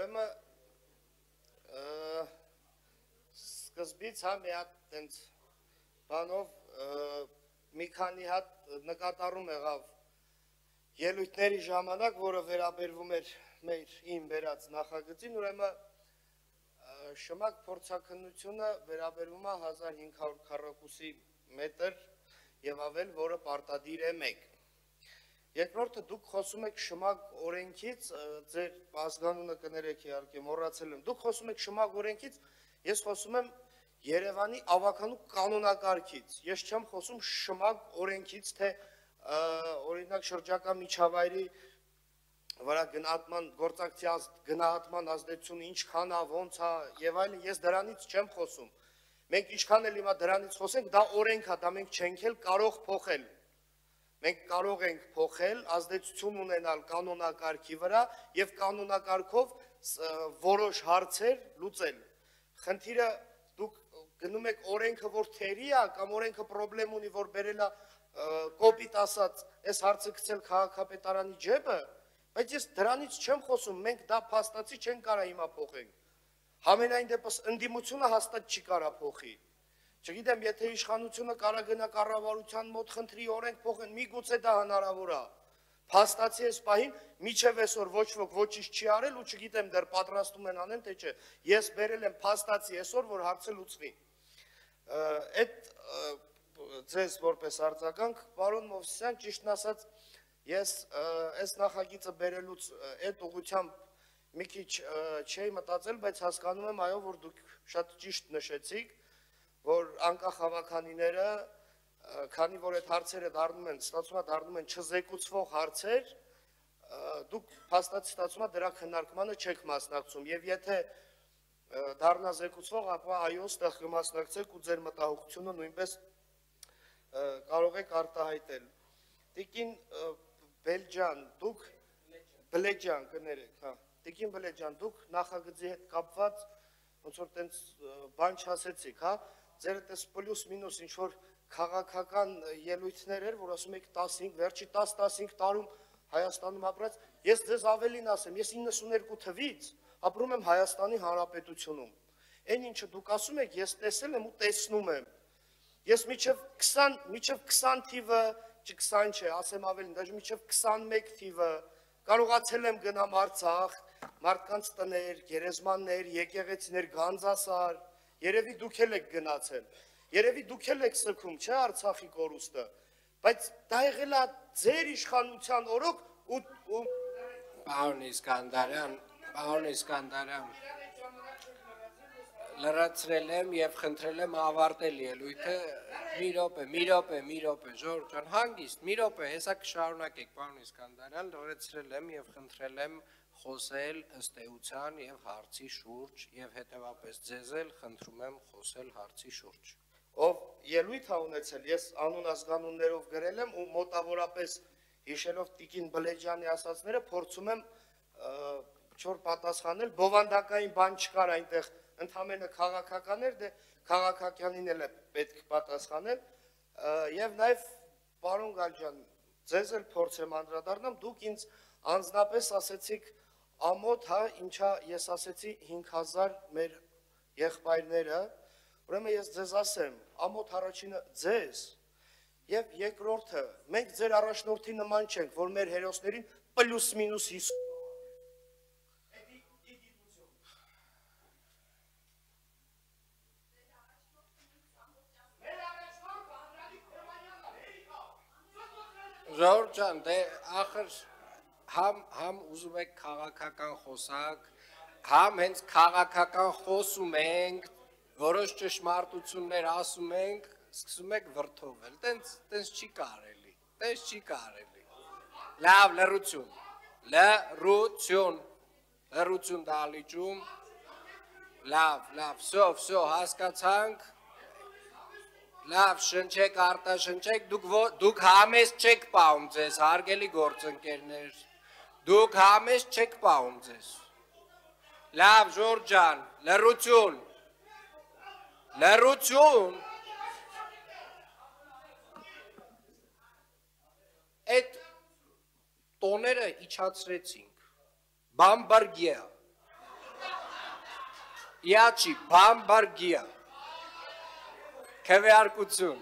ուրեմն սկզբից հա մի հատ տենց բանով մի քանի հատ նկատառում եղավ ելույթների ժամանակ, որը վերաբերվում էր իմ վերած նախագծին, ուրեմն շմակ փորձաքննությունը վերաբերվում է 1500 քառակուսի մետր եւ ավել, որը պարտադիր է 1։ Երկրորդը դուք խոսում եք շմակ օրենքից, ձեր ազգանունը կներեք իհարկե, մոռացել եմ, դուք խոսում եք շմակ օրենքից, ես խոսում եմ Երևանի ավականու կանոնակարգից, ես չեմ խոսում շմակ օրենքից, թե օրինակ շրջակա միջավայրի վրա գնահատման գործակցի գնահատման ազդեցությունը ինչքան է, ոնց է եւ այլն, ես դրանից չեմ խոսում։ Մենք ինչքան էլ հիմա դրանից խոսենք, դա օրենք է, դա մենք չենք էլ կարող փոխել։ Մենք կարող ենք փոխել, ազդեցություն ունենալ կանոնակարգի վրա եւ կանոնակարգով որոշ հարցեր լուծել։ Խնդիրը դուք գնում եք օրենքը, որ թերի է, կամ օրենքը խնդրեմ ունի, որ բերել է կոպիտ ասած, այս հարցը գցել քաղաքապետարանի ջեբը, բայց ես դրանից չեմ խոսում, մենք դա փաստացի չենք կարա հիմա փոխենք։ Համենայն դեպս ընդդիմությունը հաստատ չի կարա փոխի։ Չգիտեմ, եթե իշխանությունը կարա գնա կառավարության մոտ խնդրի օրենք փոխեն, միգուցե դա հնարավոր է։ Փաստացի այս պահին միջև այսօր ոչ ոք ոչինչ չի արել ու չգիտեմ դեռ պատրաստում են անեն թե չէ։ Ես բերել եմ փաստացի այսօր, որ հարցը լուծվի։ Այդ ձեզ որպես արձագանք, պարոն Մովսիսյան, ճիշտն ասած, ես այս նախագիծը բերելուց այդ ուղղությամբ մի քիչ չէի մտածել, բայց հասկանում եմ, այո, որ դուք շատ ճիշտ նշեցիք, որ անկախ հավաքանիները, քանի որ այդ հարցերը ստացվում է դառնում են չզեկուցվող հարցեր, դուք փաստացի ստացվում է դրա քննարկմանը չեք մասնակցում, եւ եթե դառնա զեկուցվող, ապա այո, ստեղ կմասնակցեք ու ձեր մտահոգությունը նույնպես կարող եք արտահայտել։ Տիկին Բելջան, դուք Բլեջան կներեք, հա։ Տիկին Բլեջան, դուք նախագծի հետ կապված ոնց որ տենց բան չասեցիք, հա։ Ձերդ էս պլյուս մինուս ինչ որ քաղաքական ելույթներ էր, որ ասում եք 15, վերջի 10-15 տարում Հայաստանում ապրած, ես ձեզ ավելին ասեմ, ես 92 թվից ապրում եմ Հայաստանի Հանրապետությունում։ Այն ինչը դուք ասում եք, ես տեսել եմ ու տեսնում եմ։ Ես միջև 20 թիվը, չի 20 չէ, ասեմ ավելին, դաժե միջև 21 թիվը կարողացել եմ գնամ Արցախ, մարդկանց տներ, գերեզմաններ, եկեղեցիներ, Գանձասար, երևի դուք էլ եք գնացել, երևի դուք էլ եք սգում, չէ, Արցախի կորուստը, բայց դա եղել է ձեր իշխանության օրոք ու Պարոն Իսկանդարյան, լրացրել եմ եւ խնդրել եմ ավարտել ելույթը, մի րոպե, Ժորժ ջան, հանգիստ, մի րոպե, հեսա կշարունակեք, պարոն Իսկանդարյան, լրացրել եմ եւ խնդրել եմ խոսել ըստ էության եւ հարցի շուրջ եւ հետեւապես ձեզ էլ խնդրում եմ խոսել հարցի շուրջ։ Ով ելույթ է ունեցել, ես անուն ազգանուններով գրել եմ ու մոտավորապես հիշելով Տիկին Բլեջյանի ասածները փորձում եմ չոր պատասխանել, բովանդակային բան չկար այնտեղ, ընդհանրապես քաղաքական էր, դե քաղաքականին էլ է պետք պատասխանել եւ նաեւ պարոն Գալջյան, ձեզ էլ փորձեմ անդրադառնամ, դուք ինձ անձնապես ասեցիք ամոթ, հա, ինչա ես ասեցի 5000 մեր եղբայրները, ուրեմն ես ձեզ ասեմ, ամոթ առաջինը ձեզ եւ երկրորդը, մենք ձեր առաջնորդի նման չենք, որ մեր հերոսներին պլյուս մինուս 50 Ժորժ ջան, դե ախր համ ուզում եք քաղաքական խոսակ, համ հենց քաղաքական խոսում ենք, որոշ ճշմարտություններ ասում ենք, սկսում եք վրդովել, տենց չի կարելի, Լավ, լռություն դալիճում, լավ, վсё, հասկացանք, լավ, շնչեք, արտաշնչեք, դուք համեստ չեք պահում ձեզ, հարգելի գործընկերներ, դուք համեստ չեք պահում ձեզ, լավ, Ժորժ ջան, լռություն, այդ տոները իջացրեցինք, բամբարգյա, Իաչի բամբարգիա քվեարկություն